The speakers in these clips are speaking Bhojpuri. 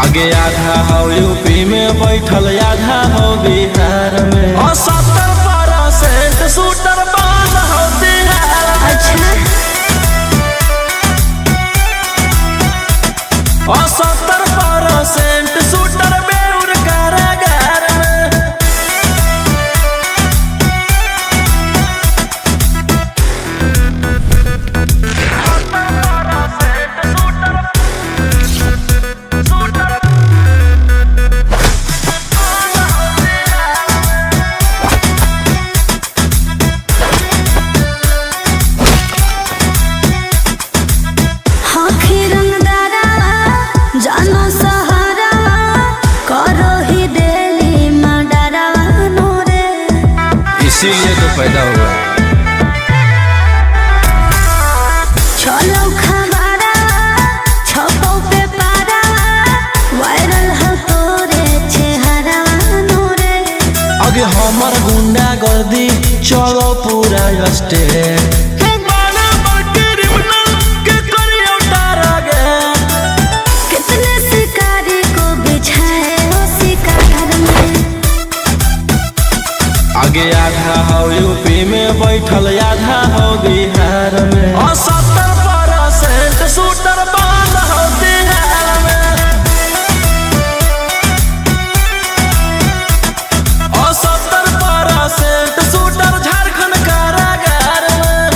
आगे आधा हो यूपी में बैठल आधा हो बिहार में। और 70% शूटर बंद हो बिहार में। अच्छा। और 70% शूटर बेउर कारागार में। इसीलिए तो पैदा हुआ। चलो खबरा छपो पे पारा वायरल हो तोरे चेहरा नूरे। आगे हमार गुंडा गर्दी चलो पूरा स्टेट। कितने शिकारी को बिछाए हो शिकार में। आगे आधा हो यूपी में बैठल आधा हो बिहार में। और 70% शूटर बंद हो बिहार में। और 70% शूटर झारखंड कारागार में।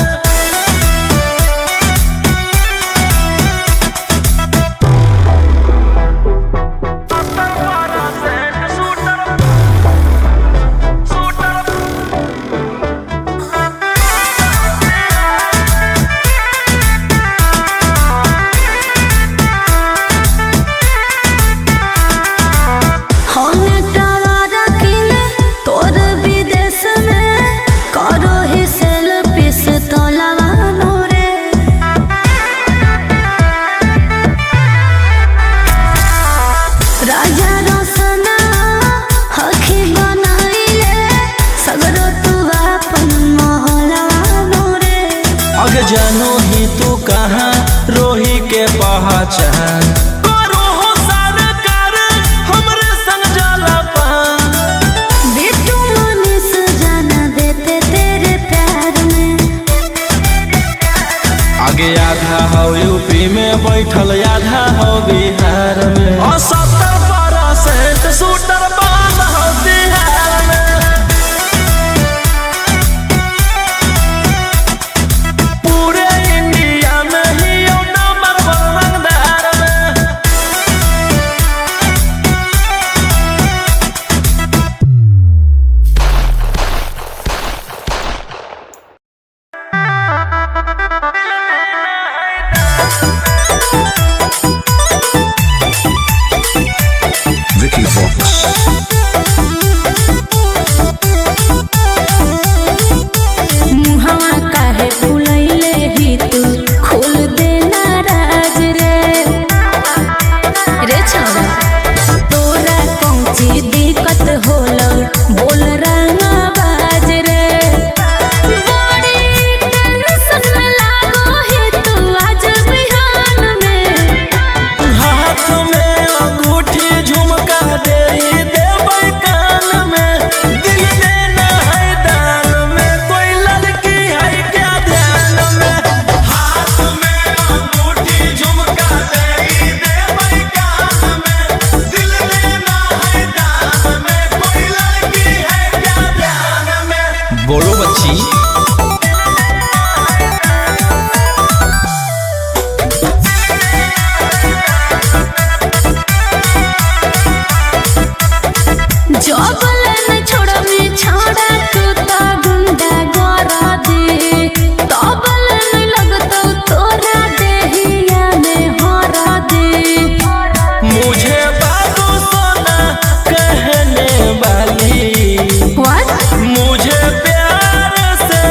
जानो ही तू कहाँ रोही के पहचान। करो हो सरकार हमरे संग जाला पान। बिट्टू मनीष जाना देते तेरे प्यार में। आगे आधा हो यूपी में बैठल आधा हो बिहार में। और 70% शूटर बंद हो बिहार में। बोलो बच्ची। मुझे प्यार से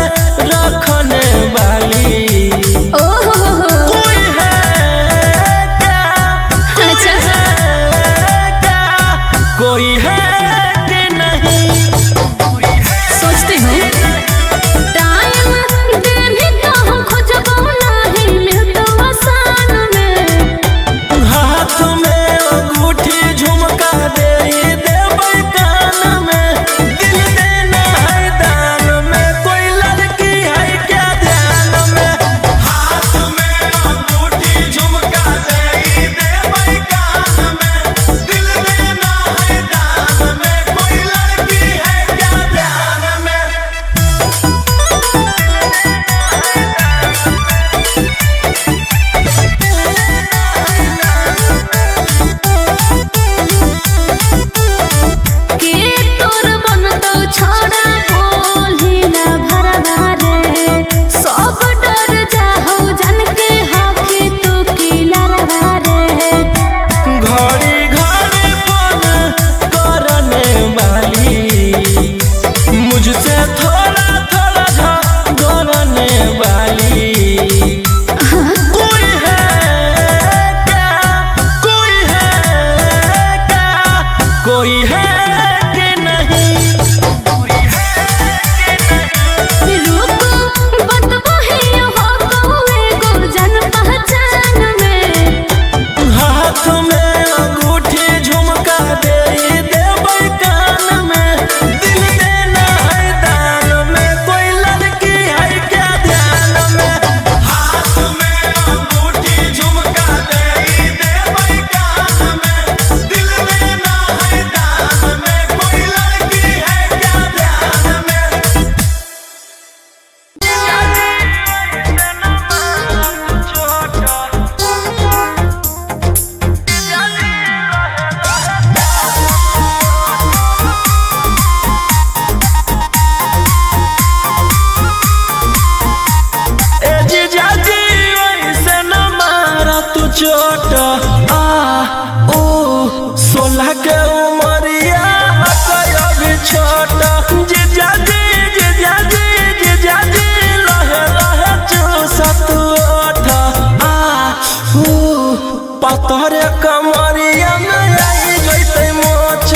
तोहरे कमरिया में आई जैते मोच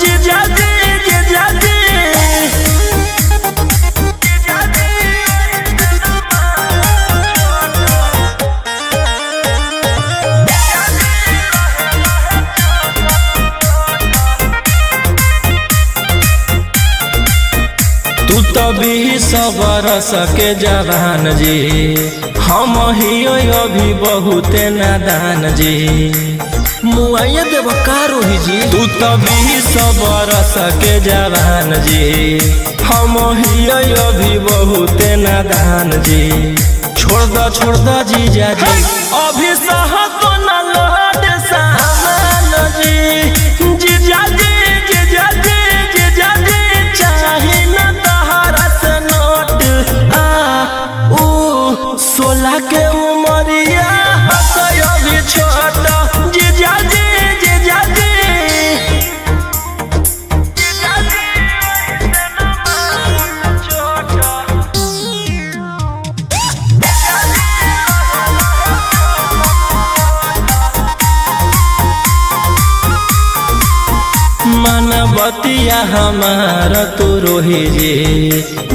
जीजा जी जीजा जी तू तभी सबरस के जवान जी हम ही अभी बहुते नादान जी मुआइया देव कारोही जी तू तभी सबरस के जवान जी हम ही अभी बहुते नादान जी छोड़ द जीजा जी अभी सहत न लौट सामान जी जीजा जी जीजा जी जीजा जी चाही न तहरा से नोट सोलह के उमरिया अभी छोट जीजा जी जीजा जी मनबतिया हमारा तू रोही जी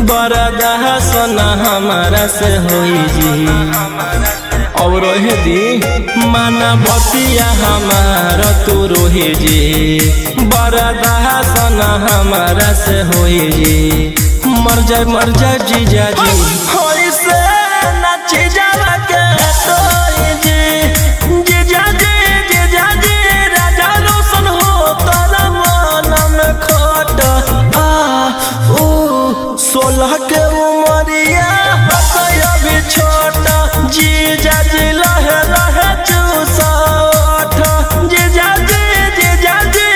बरदा सोना हमारा से होई जी और रोहे दी मनबतिया हमारा तू रोही जी बरदा सोना हमारा से होई जी मर जाए जीजा जी होई से नाची जावा के तोई जी जीजा जी जीजा जी राजा रोशन हो तोरा खट सोलह के उमरिया अभी छोट जीजा जी लहे लहे चूसठ जीजा जी जीजा जी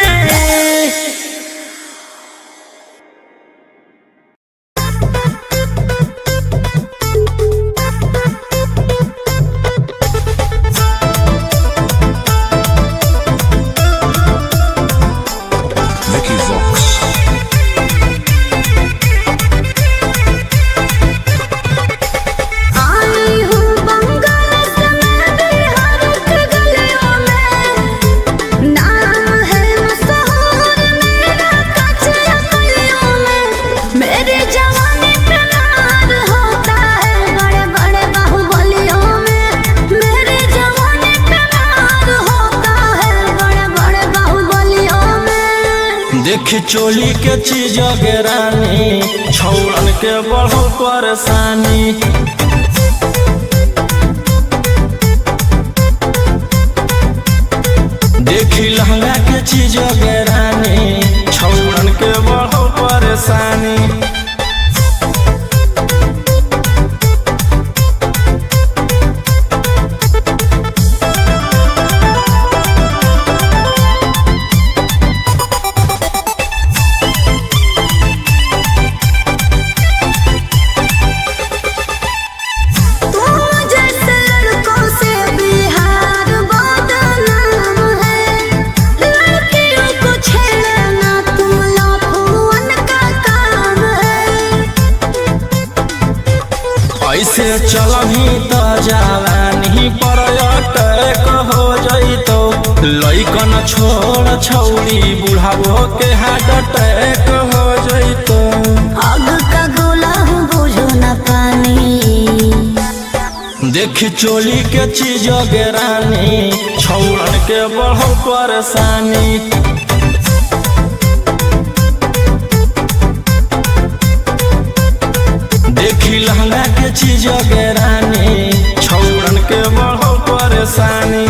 देख चोली के चीज रानी छौड़न के बढ़ो परेशानी देखी लहंगा के चीज रानी छौड़न के बढ़ो परेशानी ऐसे चलही त जवानी पर अटैक हो जइतो लइकन छोड़ छौड़ी बुढ़ावो के हार्ट अटैक हो जइतो आग का गोला बुझो न पानी देख चोली के चीज रानी छौड़न के बढ़ो परेशानी देखी लहंगा के चीज रानी छौड़न के बढ़ो परेशानी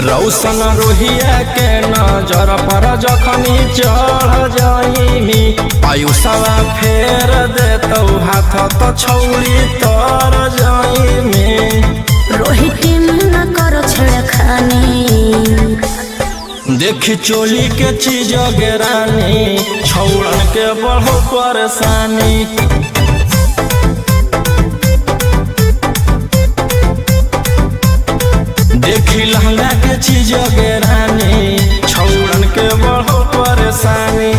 रौशन रोहिया के नजर पर जखनी चढ़ जाइमी आयुषवा फेर देतौ हाथ तो छौड़ी तर जाइमी रोहित न करो छेड़खानी। देखी चोली के चीज गिरानी छौड़न के बढ़ो परेशानी। देखी लहंगा के चीज गिरानी छौड़न के बढ़ो परेशानी।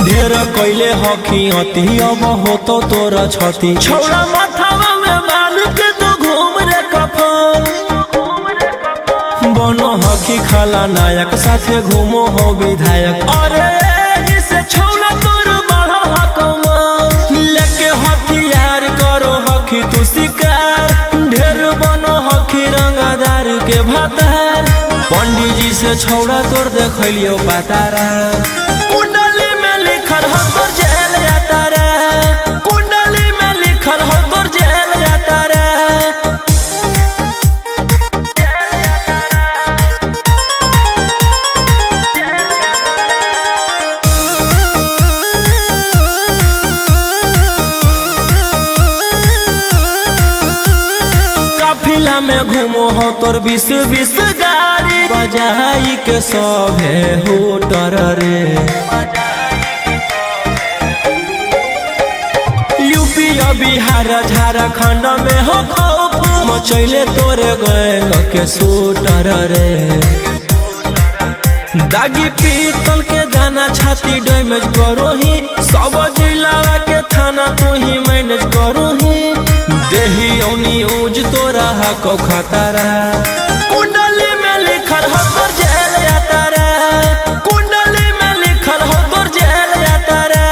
ढेर कैले हकी हती अब होतो तोरा छती छौड़ा माथावा में बाल के तो घूम रे कफन बनो हकी खाला नायक साथे घूमो हो विधायक अरे इसे छौड़ा तोर बड़ा हकमा लेके हथियार करो हकी तू शिकार ढेर बनो हकी रंगदार के भातार पंडित जी से छौड़ा तोर देखलियो पातारा कुंडली में लिखल हो तोर जेल जाता रे कुंडली में लिखल हो तोर जेल जाता रे काफिला में घूमो हो तोर 20-20 गाड़ी बजाई के सभे होटर रे यूपी बिहार झारखंड में हो खौफ मचैले तोरे गैंग के शूटर रे दागी पीतल के दाना छाती डैमेज करो ही सब जिला के थाना तू ही मैनेज करो ही देही औनी ऊज तोरा को खतरा कुंडली में लिखल हो तोर जेल यात्रा कुंडली में लिखल हो तोर जेल यात्रा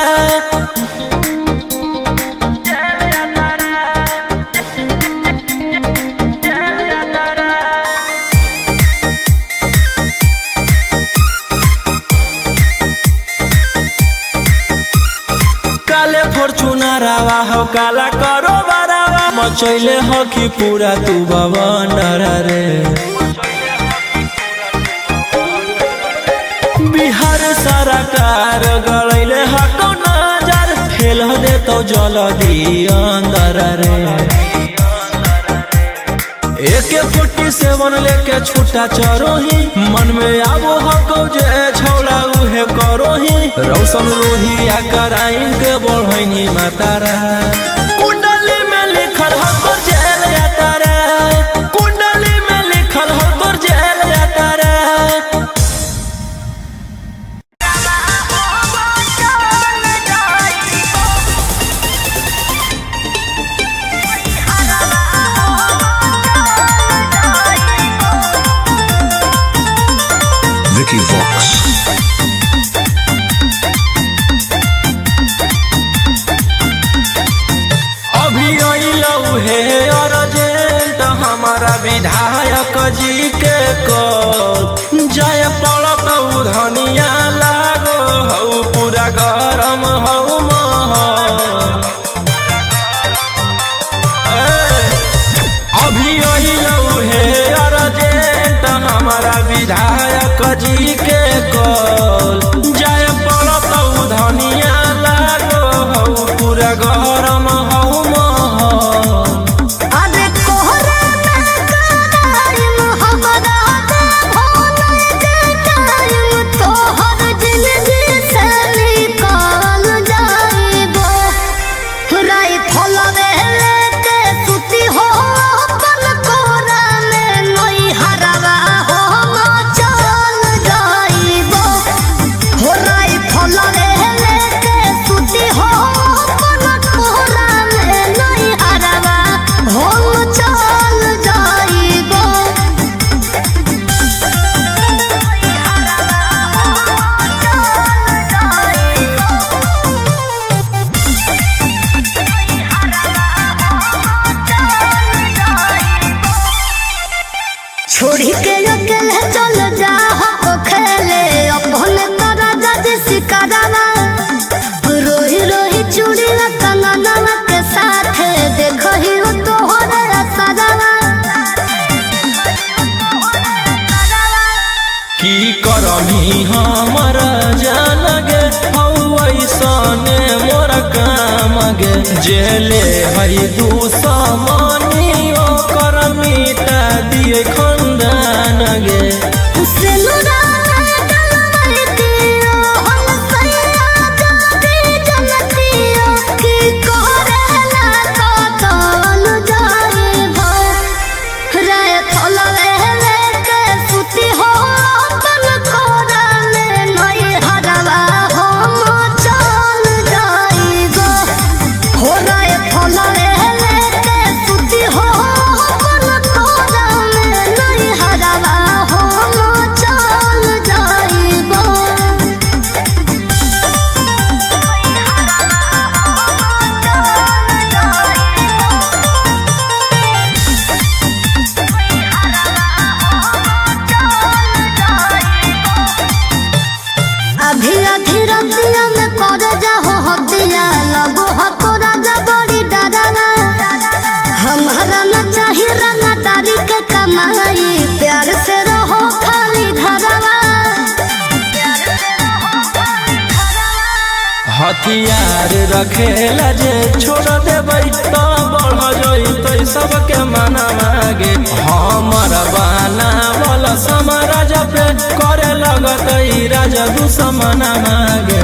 काले फॉर्च्यूनरवा हो काला करो बरावा मचैले हो कि पूरा तू बवंडर रे बिहार सरकार गलैले हको नजर फेल दे तो जल्दी अंदर रे AK-47 लेके छूटा चरो ही मन में आबो हको जे छौला उहे करो ही रौशन रोहिया कराइन के बढ़ैनी मातारा कुंडली में लिखल हो तोर जेल यात्रा कुंडली में लिखल हो तोर जेल यात्रा Vicky Vox. अभी अइलौ हे अर्जेंट हमारा विधायक जी के कॉल जय पड़त धनिया लागो हौ पूरा गरम हौ महल अभी अइलौ हे अर्जेंट हमारा विधायक जी के कॉल जय पड़त धनिया लागो हौ पूरा गरम हौ महल अरे कोहरा में कराइम हमरा दे भोले जे टाइम तोहर जिंदगी से निकाल जाइबो राइफल लेके सुती हो अपन कोरा में नई हरवा हो चल जाइबो हो राइफल लेके सुती हो अपन कोरा में नई हरवा हो चल जाइबो छोड़ी के अकेले चल जा हो खेले अपन तारा जज शिकारावा रोही रोही चूड़ी कंगनवा के साथ देखही हो तोहरे सारावा की करमी हमर जान गे हौ ऐसने मोर काम गे जेले हई दुश्मनी ओकर मिटा दिए खंदान गे उसे नुरा डलवाई दियो हम सैया जाती जनतियो की करेला तो तन जाइबो राइफल लेके सुती हो अपन कोरा में नई हरवा हो चल जाइबो हो राइफल लेके सुती हो अपन कोरा में नई हरवा हो चल जाइबो अभी अधी रतिया में कर जाहो हतिया लगो हको राजा बड़ी डरावा हमारा न चाहिए रंगा तारी के कमाई प्यार से रहो खाली घरवा हथियार रखेला जे छोड़ देबै तो बढ़ जइतै सबके मना मागे हमर बाना वाला समाराज पे करे लगतै राजा दुश्मना मागे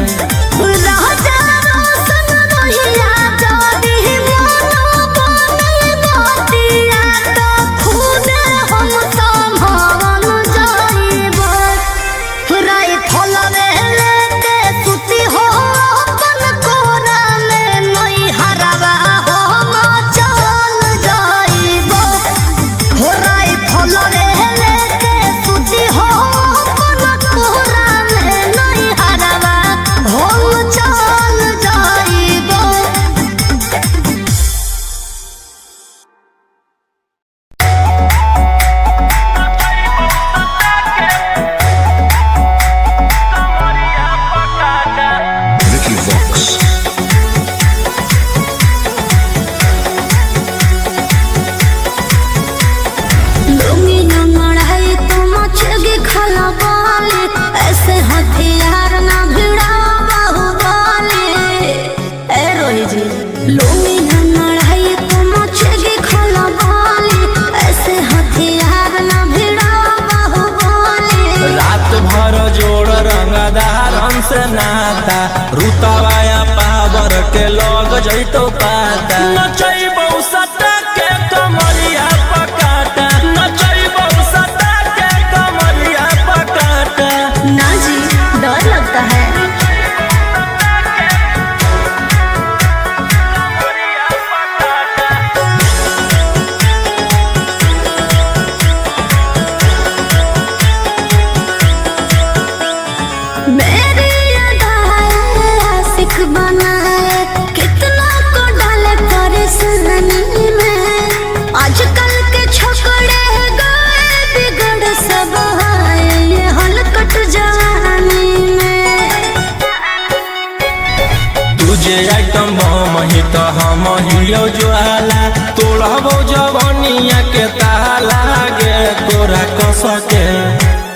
राजा रोशन रोहिया जादी जैतो पाता नचैबौ सटा के कमरिया पकाटा नचैबौ सटा के कमरिया पकाटा। ना जी डर लगता है। बनाए कितना को डाले परेशानी में आजकल के छोकरे गए बिगड़ सब है ये हलकट जवानी में। तुझे आइटम बम ही तो हम हियो ज्वाला तोड़बो जवानिया के ताला गे तोरा कसके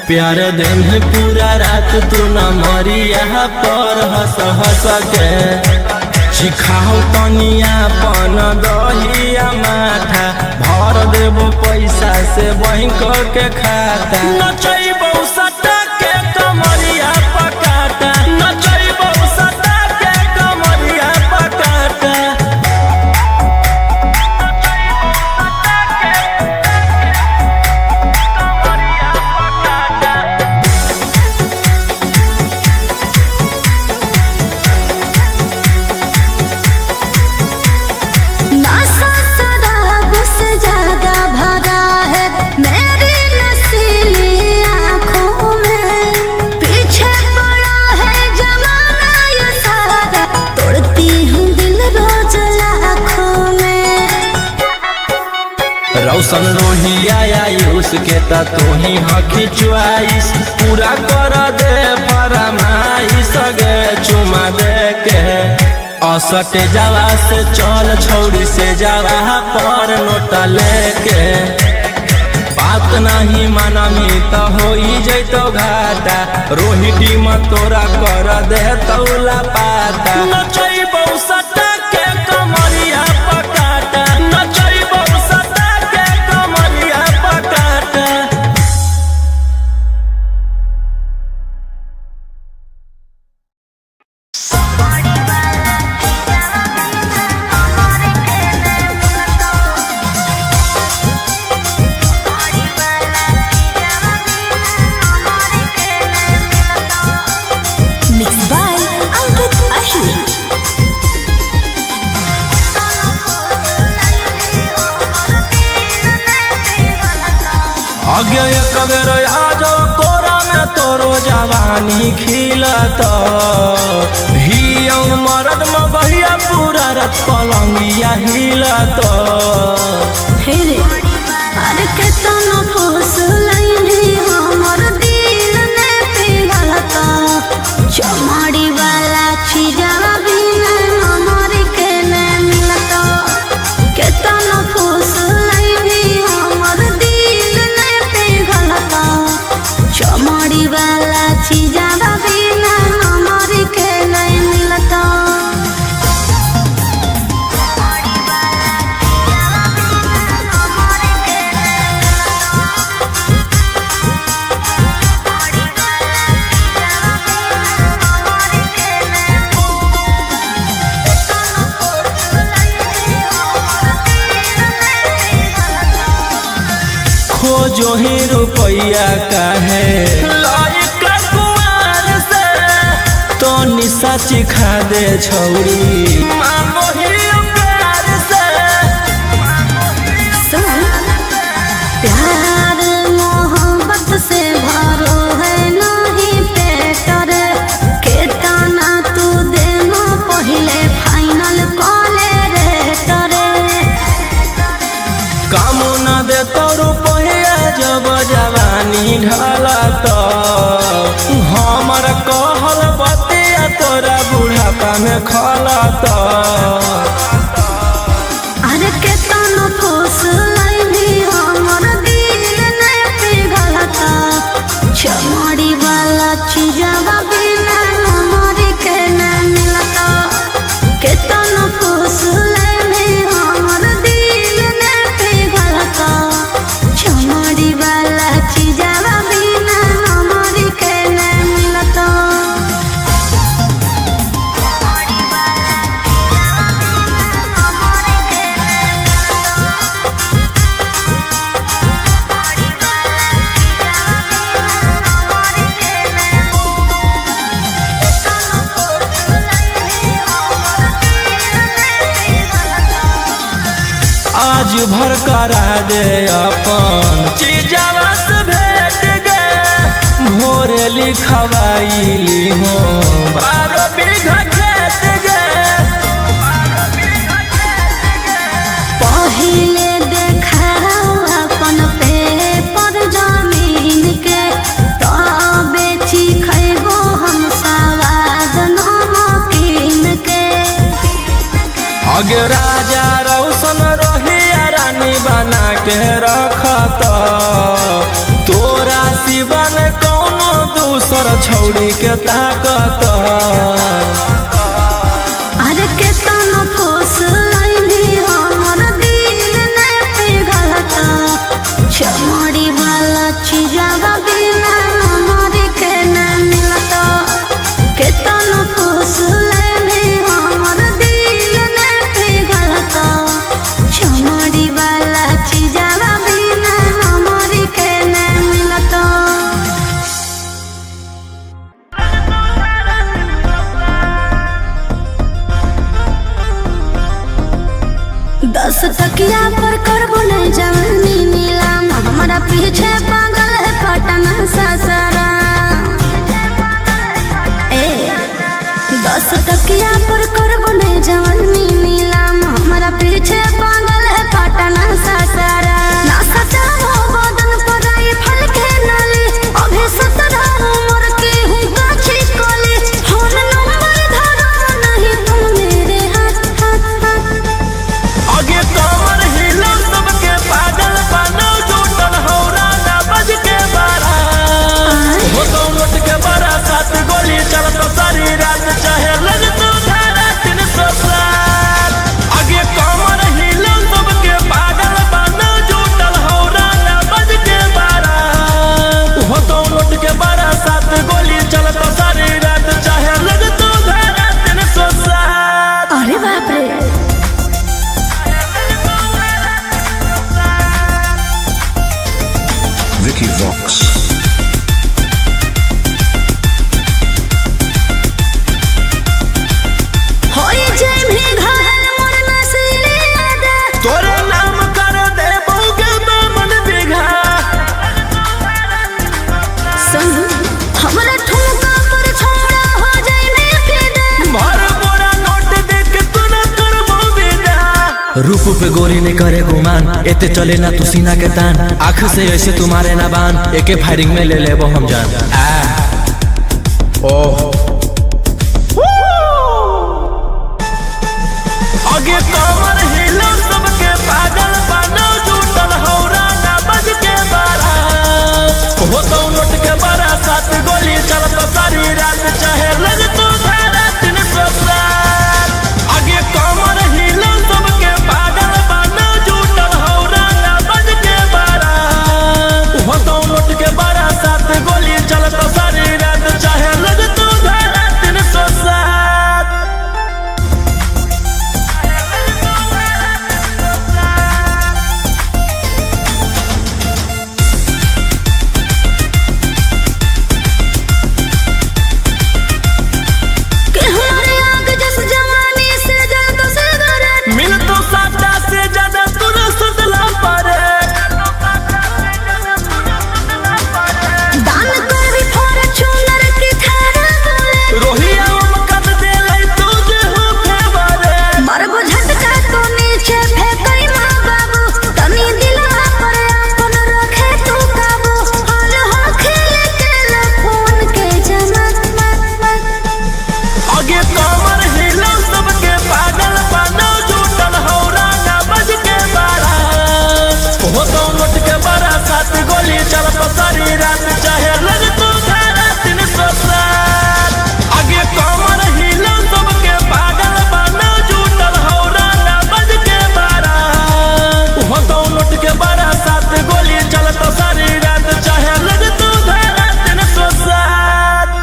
प्यार दिन है पूरा रात तू न मरिया पर हंस हंस के सिखाओ तनिया पन दहिया माथा भर देबो पैसा से बैंक के खाता नचैबौ सटा के कमरिया पकाटा नचैबौ सटा के कमरिया पकाटा। रौशन रोहिया आयुष के ता तू ही हकी च्वाइस पूरा कर दे फरमाइश गे चुमा दे के असटे जावा से चल छौड़ी से जावा पर नोटा लेके बात नहीं मानमी तो हो जैतो घाटा रोहिटी में तोरा कर दे तौला पाता नचैबौ सटा के कमरिया पकाटा नचैबौ सटा के कमरिया पकाटा। आगे एक बेर आजो कोरा में तोरो जवानी खिलत हियौ मरद में बहिया पूरा रत पलंगिया हिलत हे रे अरे केतना फुसलैनी हमर दिल में पिघलता चमाड़ी वाला चीजवा बिना हमर के ने मिलता केतना फुसलैनी हमर चमाड़ी वाला चीज़ा बिना हमार के नहीं मिलता। खोजो ही रुपया काहे लायक कुआर से तो निशा चिखा दे छौड़ी मांगो ही प्यार से प्यार मोहब्बत से भरो है नहीं पेट रे केतना तू देनो पहले फाइनल कॉले रे तरे काम न दे तो रुपया जब जवानी ढला तो हमर कहल बतिया तोरा बुढ़ापा में खला तो अरे केतना फुसलैनी हमर दिल में पिघलता चमाड़ी वाला चीज़वा बिना हमर के न मिलता केतना फुसलैनी हमर दिल में पिघलता चमाड़ी वाला चीज़वा बिना हमर के न मिलता। भर करा दे अपन चीजवा से भेट गे भोरे लिखवाइली हो 12 बीघा खेत गे पहिले देखा अपन पेपर जमीन के तबे खैबो हम सवाद नमकीन के अगे राजा रौशन रही रानी बना के रखत तोरा सिवन कौनो दूसर छौड़ी के ताकत अरे के तनो खुश लैली हमर दिल ने पिघलत चमड़ी वाला चीजवा बिना हमर के न मिलत के तनो खुश लैली हमर दिल ने पिघलत चमड़ी वाला चीजवा बिना हमर के न मिलत 10 टकिया पर करबो नहीं जवानी नीलाम हमारा पीछे पागल है पटना ससरा 10 टकिया पर करबो नहीं जवानी नीलाम हमारा पीछे पागल है पटना ससरा ना सचाओ बदन पर आई फल के नाली अभी 17 उम्र की हूँ काछी कोली फोन नंबर धरो नहीं तुम मेरे हाथ अगे कमर हिला सबके पागल बनो जुटल हौरा ना बज के बारा हो तो लुट के बारा 7 गोली चलत सारी रात चाहे लग तो धारा 307 अगे कमर हिला सबके पागल बनो जुटल हौरा ना बज के बारा हो तो लुट के बारा 7 गोली चलत सारी रात चाहे लग तो धारा 307 अरे बाप रे Vicky Vox. होई जय भी घायल मोर नसीले याद तोरे नाम कर दे बहुगे मन बिघा संग हमरा ठुमका पर छोड़ा हो जाए ने फिदा भर बोरा नोट देख तू न करबो विदा रूप पे गोरी ने करे गुमान एते चले ना तू सीना के तान आँख से ऐसे तुम्हारे ना बान एके फायरिंग में ले लेबो हम जान अगे कमर हिला सबके पागल बनो जुटल हौरा ना बज के बारा हो तो लुट के बारा 7 गोली चलत सारी रात चाहे लग तो धारा 307 अगे कमर हिला सबके पागल बनो जुटल हौरा ना बज के बारा हो तो लुट के बारा 7 गोली चलत सारी रात चाहे लग तो धारा 307 के हमारे आग जस जवानी से जल तो से गरत मिल तो सादा से ज्यादा तू न सुतला पारे दान कर भी फॉर्च्यूनर की थारा बोले रोहिया मकद दे लै तुझे हो फेवरे मरबो झटका तो नीचे फेंकई माँ बाबू तनी दिलवा पर अपन रखे तू काबू और हो खेले के फोन के जमात अगे कमर हिला सबके पागल बनो जुटल हौरा ना बज के बारा हो तो लुट के बारा 7 गोली चलत सारी रात चाहे लग तो धारा 307 अगे कमर हिला सबके पागल बनो जुटल हौरा ना बज के बारा हो तो लुट के बारा 7 गोली चलत सारी रात चाहे लग तो धारा 307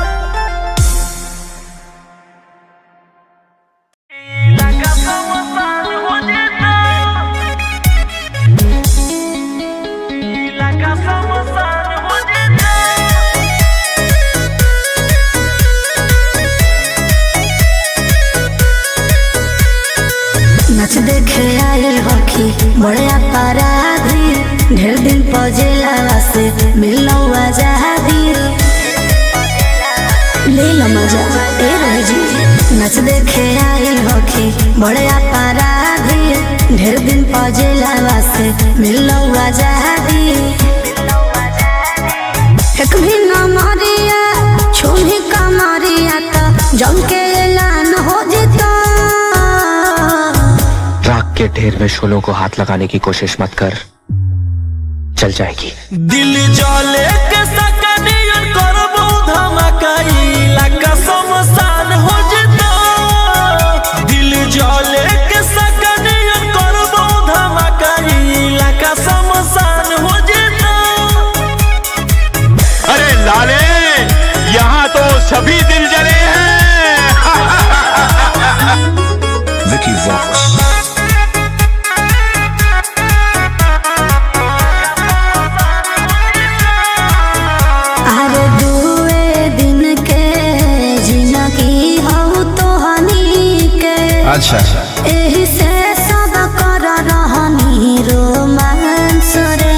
नच देखे आयल हखी बड़े अपराधी ढेर दिन पजेला से मिलो आजादी ले लो मजा ए रही जी नच देखे आइल होखी बड़े अपराधी ढेर दिन पजेला से मिलो आजादी एक भी न मारिया छुही का मारिया तो जम के ऐलान हो जिता राख के ढेर में शोलों को हाथ लगाने की कोशिश मत कर, चल जाएगी। दिल जले के सकनियन करबो धमकाई लगा समसान हो जिता दिल जले के सकनियन करबो धमकाई लगा समसान हो जिता। अरे लाले यहाँ तो सभी दिल जले हैं। Vicky Vox. अच्छा एही से सब कर रहनी रोमांस रे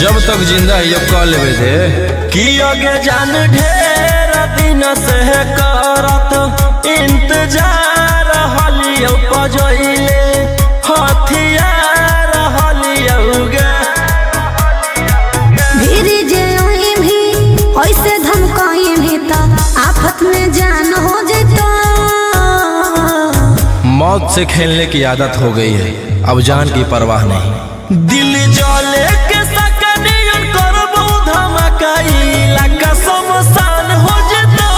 जब तक जिंदा ये कह लेवे दे कि आगे जान ढेर दिन से करत इंतजार हलियो पजइले हथियार हलियो गे धीरे जे ओई भी ऐसे धमकाई भी त आफत में जान हो जतो मौत से खेलने की आदत हो गई है, अब जान की परवाह नहीं। दिल जले के सकनियन करबो धमकाई लगा समसान हो जिता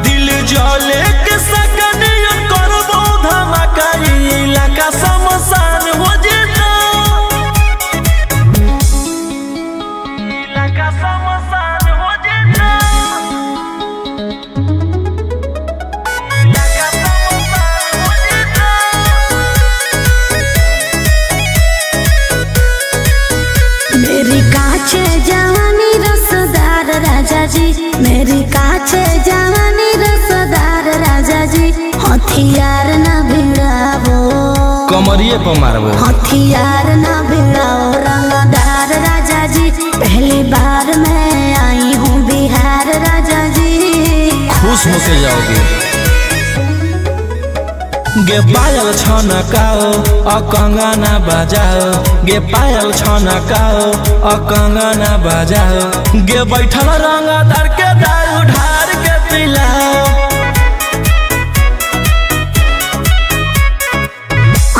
दिल जले के सकनियन करबो धमकाई लगा समसान हो जिता लगा समसान हो जिता। मेरी काचे जवानी रसदार राजा जी मेरी काचे जवानी रसदार राजा जी हथियार न भिड़ावो कमरिए पर मारबो हथियार न भिड़ाओ रंगदार राजा जी पहली बार मैं आई हूँ बिहार राजा जी खुश होके जाओगे। गे पायल छनकाओ कंगना बजाओ गे पायल छनकाओ कंगना बजाओ गे बैठल रंगदार के दारू ढार के पिलाओ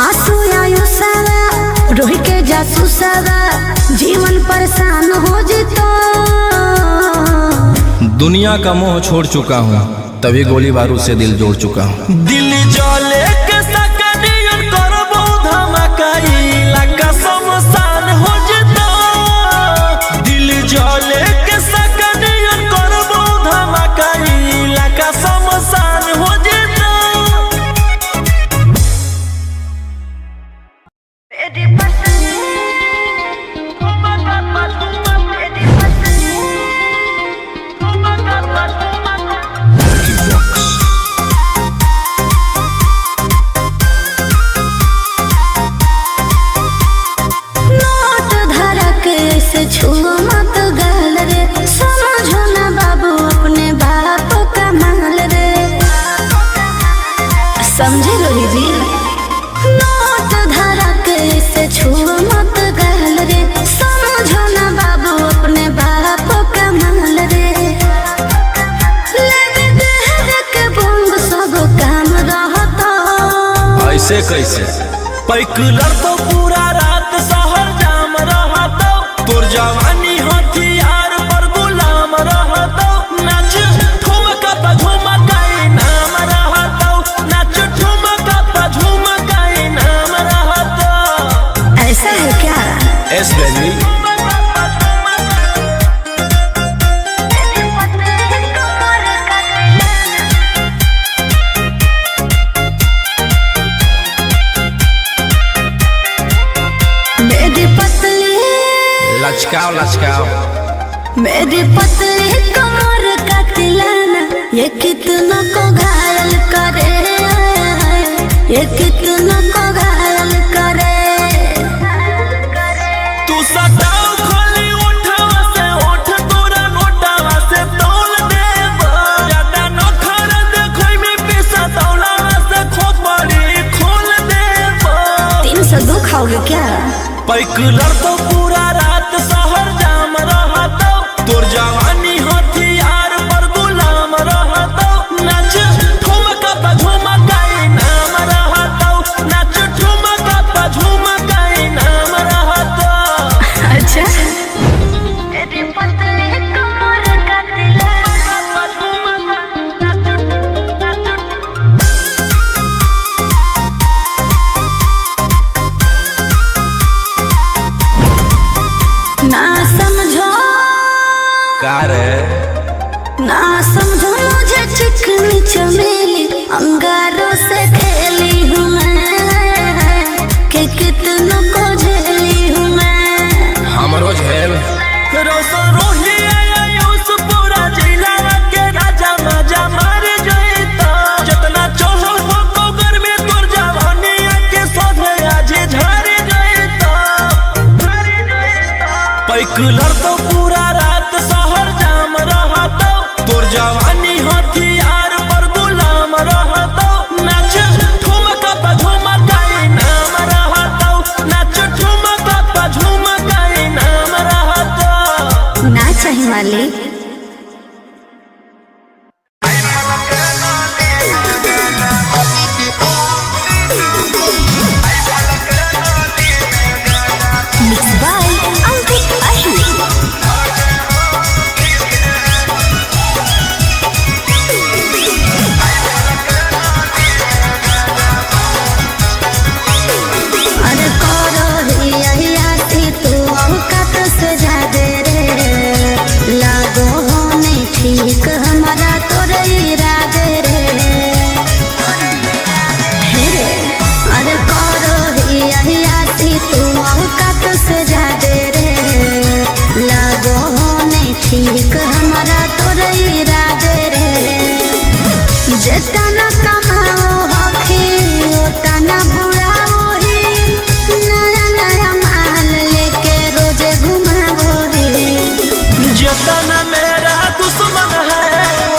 आंसू आयु सारा रोही के जासू सारा जीवन परेशान हो जितो दुनिया का मोह छोड़ चुका हूँ तभी गोली बारूद से दिल जोड़ चुका हूँ। दिल जले के सकनियन करबो धमकाई लगा समसान हो जिता दिल जले के सकनियन करबो धमकाई लगा समसान हो जिता। Vicky Vox. नोट धरक ऐसे छुओ मत गल रे समझो ना बाबू अपने बाप का माल रे समझे रोही जी नोट धरक ऐसे छुओ मत गल रे समझो ना बाबू अपने बाप का माल रे लेवे देहर के बंग सब काम रहता ऐसे कैसे पैकुलर तो पूरा रात शहर जाम रहतो तोर जवानी हथियार पर गुलाम रहतो नाच ठुमका पे झुमकाई नाम रहतो नाच ठुमका पे झुमकाई नाम रहतो। ऐसा है क्या एस बेबी मेरी पतली लचकाओ लचकाओ मेरी पतली कमर का तिलाना ये कितना को घायल करे ये कितना को घायल करे पैकुलर तो पूरा रात शहर जाम रहतो, तोर जवानी हथियार पर गुलाम रहतो। नाच ठुमका पे झुमकाई नाम रहतो, नाच ठुमका पे झुमकाई नाम रहतो। अच्छा ना समझो ना समझो मुझे चिकनी चमेली अंगारों से खेली हूँ मैं, कि कितनों को झेली हूँ मैं। हमरो झेल रोशन रोही आयुष पूरा जिला के राजा मजा मार जइतो। जितना चोहो हो कोगर में तोर जवानी के सोधे आज झाड़ जइतो। पैकुलर तो पूरा रात शहर जाम रहतो, तोर जवानी हथियार पर गुलाम रहतो। नाच ठुमका पे झुमकाई नाम रहतो, नाच ठुमका पे झुमकाई नाम रहतो। ना चाहिए मालिक Mixed by Ankit Ahi। अरे करो हियाती तू औकात से जादे रे, लागो होने ठीक हमारा तोरे इरादे रे। हे रे अरे करो हियाती तू औकात से जादे रे, लागो होने ठीक हमारा तोरे इरादे रे। जितना कमाओ हखी उतना बुढ़ाओ ही, नया नया माल लेके रोजे घुमाओ रे। जितना मेरा दुश्मन है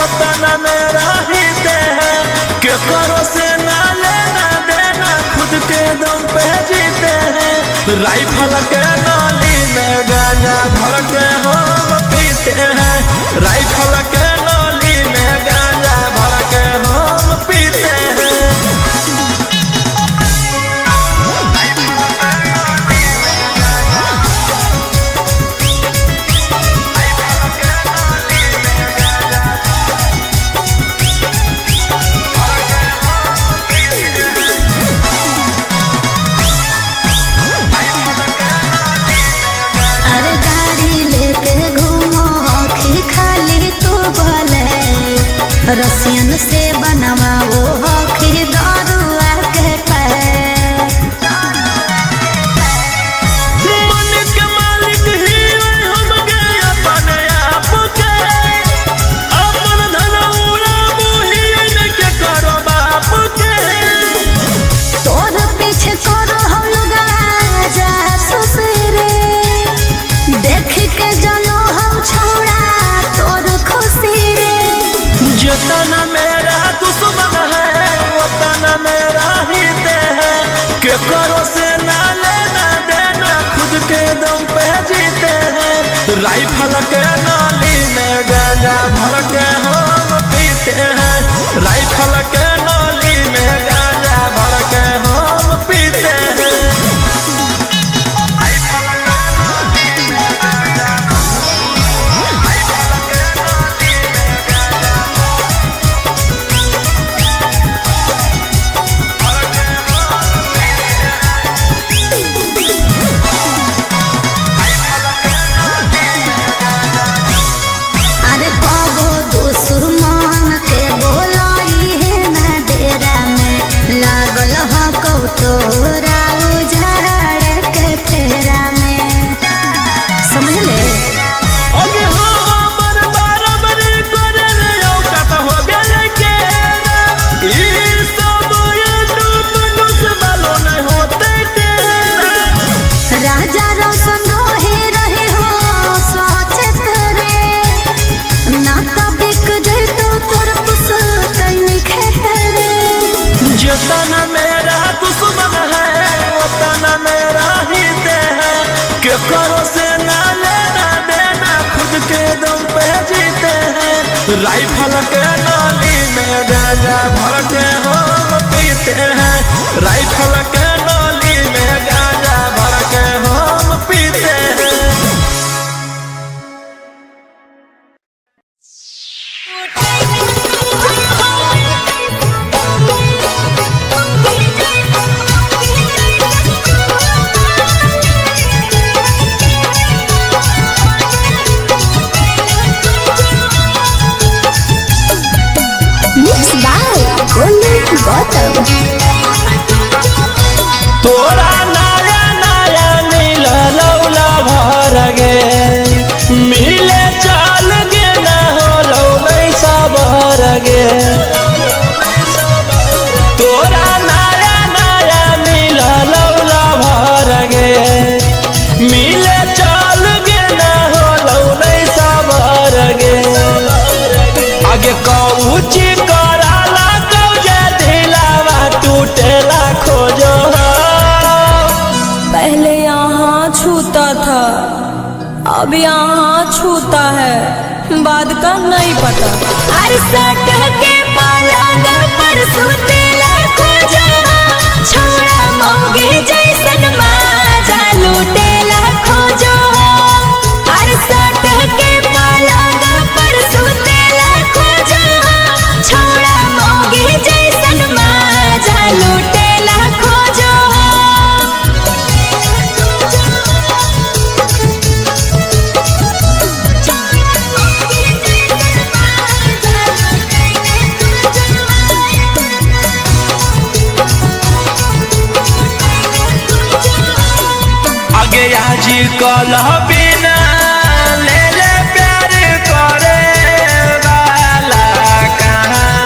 उतना मेरा हित है, के करो से ना लेना देना खुद के दम पे जीते हैं। राइफल के नाली में गांजा भर के हम पीते हैं, राइफल के नाली में गांजा भर के हम पीते हैं। अरे गाड़ी लेके घूमो हखी खाली तू बोले, रसियन से बनवाओ हखी दारुआ के पैर। मन के मालिक ही हम गए अपने आप के, अपन धन उड़ाबू ही के करो बाप के। तोर पीछे करो हम लोग जा ससुरे, देख के जलो हम छोड़ा तोर खुशी रे। जितना मेरा दुश्मन है उतना मेरा हित है, के करो से ना लेना देना खुद के दम पे जीते हैं। राइफल के नाली में गांजा भर के हम पीते हैं, राइफल के नाली में गांजा भर के हम पीते हैं। अरे बाबो दुश्मन के बोलाई है ना डेरा में, लागल हो को तोरा उजाड़ के फेरा में। समझ ले अगे हमर बराबरी करे रे औकात हो गेले के, ई सब यूट्यूब न्यूज़ वालों नहीं होते तेरा। राजा रोशन रहे हो सचेत रे, ना तो बिक जाए तो तोर पुस्तक लिखे रे। जितना मेरा दुश्मन है उतना मेरा हित है, राइफल के नाली में गांजा भर के हम पीते हैं, राइफल के नाली में गांजा भर के हम पीते हैं। तोरा नया नया नील लौला भर गे, मिले चल गे न हो लौलैसा भर गे। तोरा नया नया नील लौला भर गे, मिले चल गे न हो लौलैसा भर गे। आगे कौची कराला कौजे दिलावा टूटेला खोजो, पहले यहाँ छूता था अब यहाँ छूता है, बाद का नहीं पता। हर सट के पलंग पर सुतेला खोजा, छोड़ा मोगे जैसन माजा लूटेला खोजो। हर सट के पलंग पर सुतेला खोजा, छोड़ा मोगे जैसन माजा लूटेला खोजो। आगे आजी कल बिना ले ले प्यार करे वाला कहाँ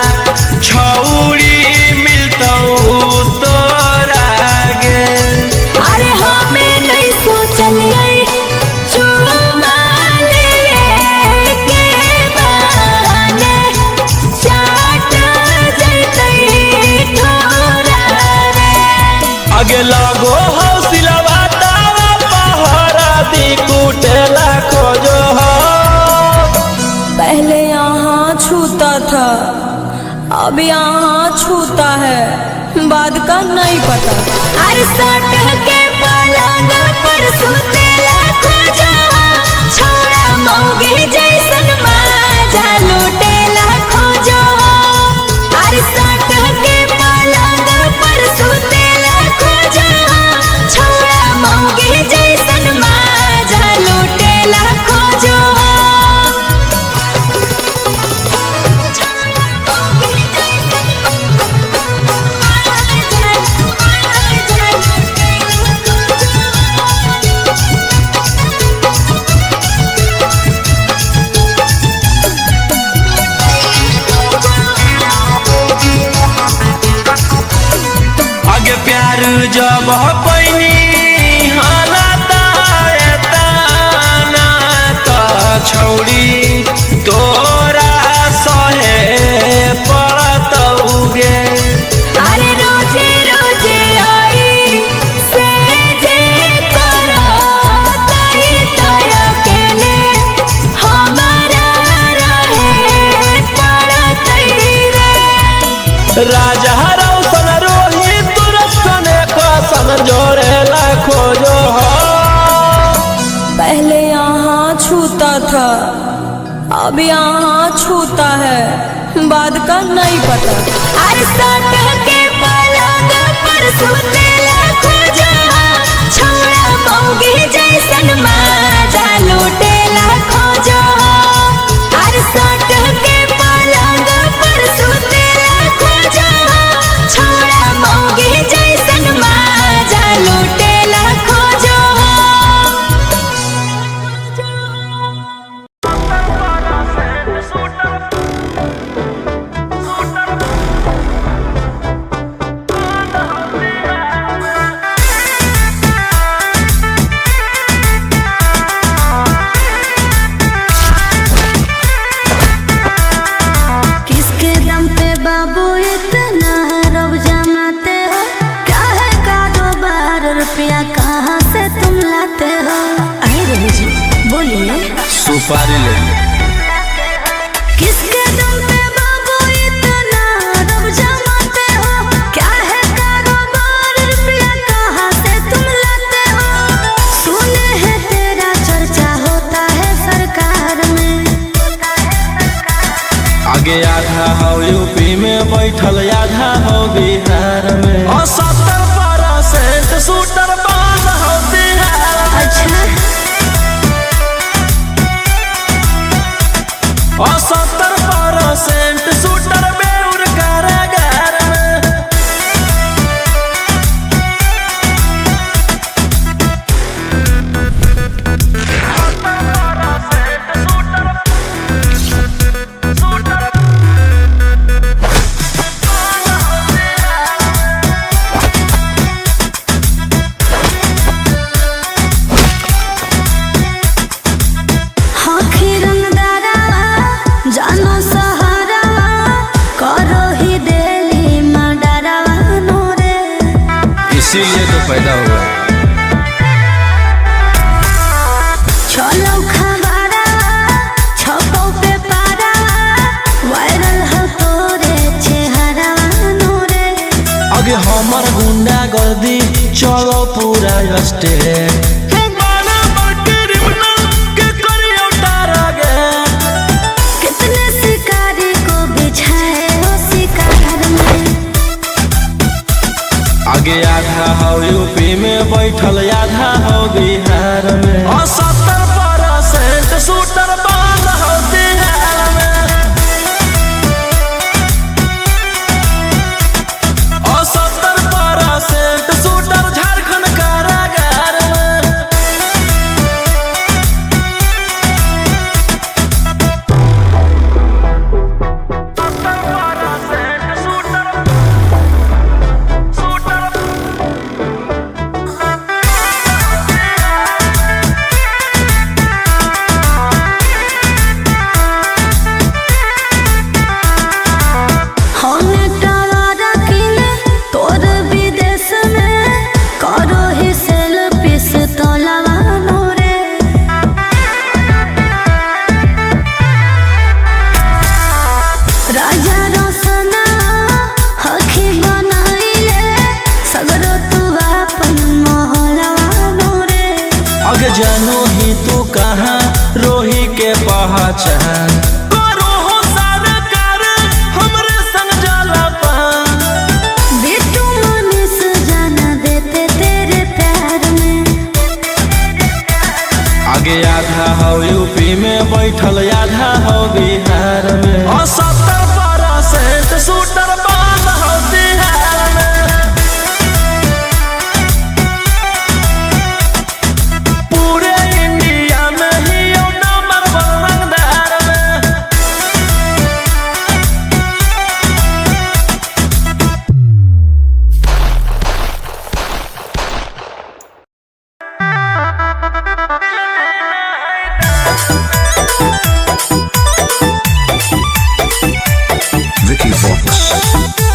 छौरी मिलतौ तोरा गे। अरे हमें नहीं सोचलिए चुमा लेके बहाने चाट जैतै ठोरा रे। आगे लगो हौसलवा कुटेला खोजो हो, पहले यहाँ छूता था अब यहाँ छूता है, बाद का नहीं पता। हर सट के पलंग पर सुतेला खोजा, छोड़ा मोगे जैसन माजा लूटेला खोजो। हर सट के पलंग पर सुतेला खोजा, छोड़ा मोगे जैसन माजा लूटेला खोजो। आगे प्यार जब पैनी हालत एतना त छौरी तोरा सहे पड़तौगे। अरे रोजे रोजे आई से जे करो तई तय अकेले हमारा रहे पड़तई रे। राजा रौशन रोहित तुरसने कसन जोड़ेला खोजो हो, पहले यहाँ छूता था अब यहाँ छूता है, बाद का नहीं पता। हर सट के पलंग पर सुतेला खोजा, छोड़ा मोगे जैसन माजा लूटेला खोजो। हर सट के पलंग पर सुतेला खोजा, छोड़ा मोगे जैसन माजा लूटेला खोजो। किसके दम पे बाबू इतना रब जमाते हो, क्या है कारोबार रुपया कहाँ से तुम लाते हो? आई रही जी बोलिए सुपारी ले किसके आगे आधा हो यूपी में बैठल आधा हो बिहार में और 70% शूटर बाल हो बिहार में। अच्छा और 70% शूटर बेउर कारागार में। जानो सहारा करो ही देली मडरावा नोरे। इसीलिए तो पैदा हुआ। चलो खबरा छपो पे पारा वायरल हो तोरे चेहरा नोरे। आगे हमर गुंडा गर्दी चलो पूरा स्टेट आगे आधा हो यूपी में बैठल आधा हो बिहार में और 70% शूटर बाल हो बिहार में। और 70% शूटर झारखंड कारागार में। आगे जानू ही तू कहाँ रोही के पहचान करो हो सरकार हमरे संग जाला पान। बिट्टू मनीष जाना देते तेरे प्यार में। आगे आधा हो यूपी में बैठल आधा हो बिहार में और 70% शूटर बाल हो बिहार में। Vicky Vox.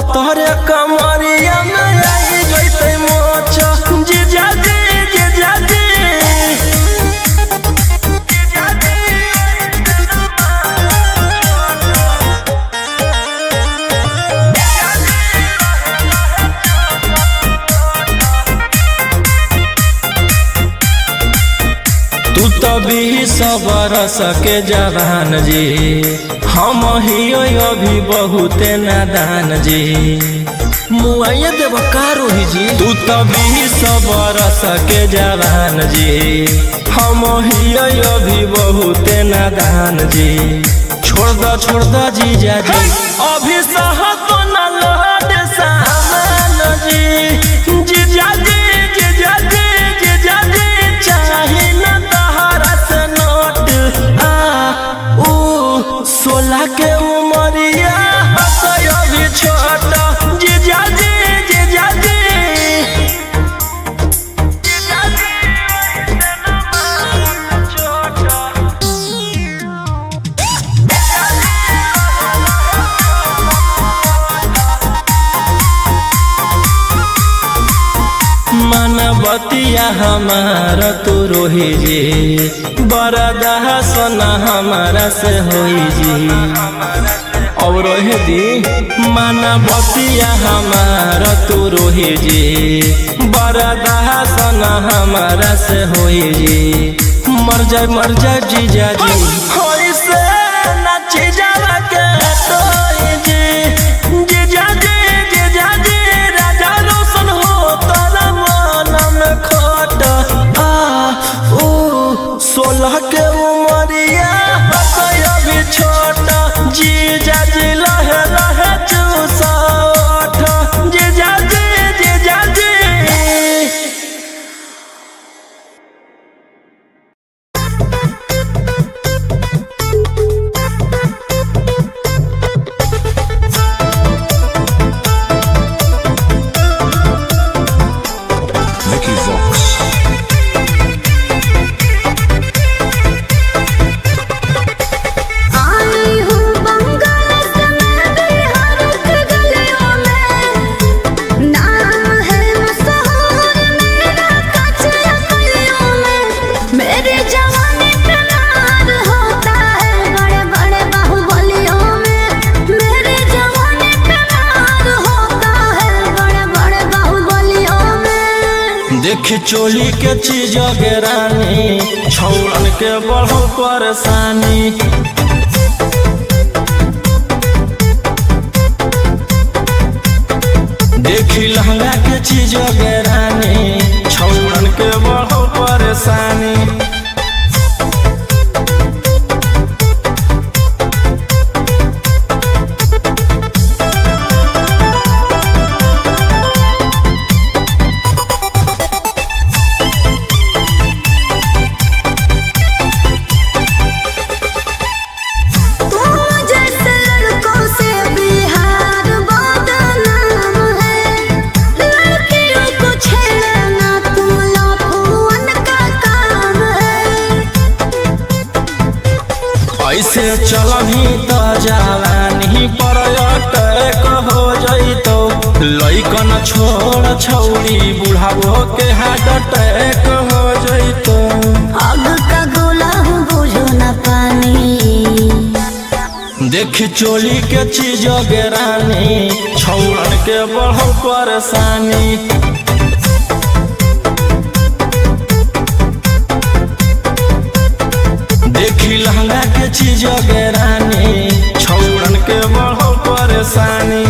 पतरे कमरिया में आई जैसे मोच जीजा जी जीजा जी तू तो 20 बरस के जवान जी हम ही अभी बहुते नादान जी मुआइया देव कारो ही जी तू तो 20 बरस के जवान जी हम ही अभी बहुते नादान जी छोड़ दो जीजा जी अभी सहत न लौट सामान जी जीजा जी जीजा जी जीजा जी चाही न 16 के उमरिया अभी छोटा जीजा जी जीजा जी मनबतिया हमारा तू रोही जी बरदा सोना हमारा से होई जी और रोहे दी मनबतिया हमारा तू रोही जी बरदा सोना हमारा से होई जी मर जाए जीजा जी होई से नाची जावा के तोई जी जीजा जी जीजा जी राजा रोशन हो तोरा खोट 16 के उमरिया अभी छोटा जीजा जी लहे लहे चूसा जीजा जी जीजा जी Vicky Vox. आई हूँ बंगाल से मैं बिहार के गलियों में नाम है मशहूर मेरा कचरा गलियों में मेरे जवानी पे नार होता है बड़े बड़े बाहुबलियों में मेरे जवानी पे नार होता है बड़े बड़े बाहुबलियों में देख चोली के चीज रानी छौड़न के बढ़ो परेशानी देखी लहंगा के चीज रानी छौड़न के बढ़ो परेशानी जैसे लड़कों से बिहार बदनाम है लड़कियों को छेड़ना तुम लफुअन का काम है ऐसे चलही तो जवानी पर अटैक हो जइतो लइकन छोड़ छौड़ी बुढ़ावो के हार्ट अटैक हो जइतो आग का गोला हूँ बुझो न पानी देख चोली के चीज रानी छौड़न के बढ़ो परेशानी देखी लहंगा के चीज रानी छौड़न के बढ़ो परेशानी